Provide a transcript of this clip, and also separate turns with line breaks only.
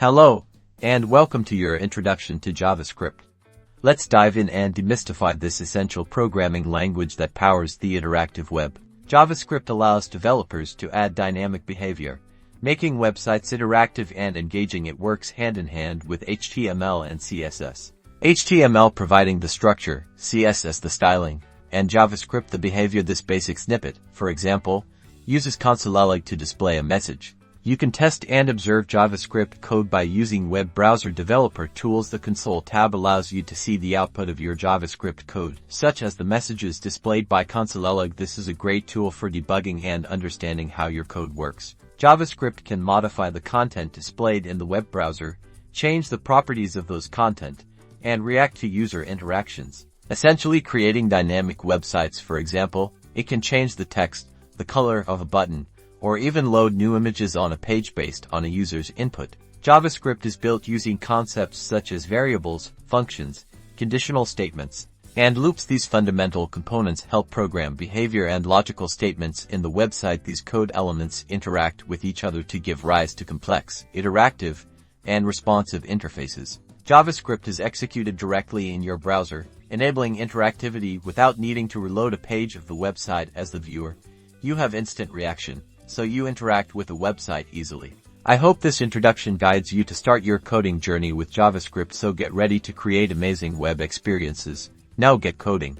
Hello, and welcome to your introduction to JavaScript. Let's dive in and demystify this essential programming language that powers the interactive web. JavaScript allows developers to add dynamic behavior, making websites interactive and engaging. It works hand in hand with HTML and CSS. HTML providing the structure, CSS the styling, and JavaScript the behavior. This basic snippet, for example, uses console.log to display a message. You can test and observe JavaScript code by using web browser developer tools. The console tab allows you to see the output of your JavaScript code, such as the messages displayed by console.log. This is a great tool for debugging and understanding how your code works. JavaScript can modify the content displayed in the web browser, change the properties of those content, and react to user interactions, essentially creating dynamic websites. For example, it can change the text, the color of a button, or even load new images on a page based on a user's input. JavaScript is built using concepts such as variables, functions, conditional statements, and loops. These fundamental components help program behavior and logical statements in the website. These code elements interact with each other to give rise to complex, interactive, and responsive interfaces. JavaScript is executed directly in your browser, enabling interactivity without needing to reload a page of the website. As the viewer, you have instant reaction, so you interact with the website easily. I hope this introduction guides you to start your coding journey with JavaScript, so get ready to create amazing web experiences. Now get coding.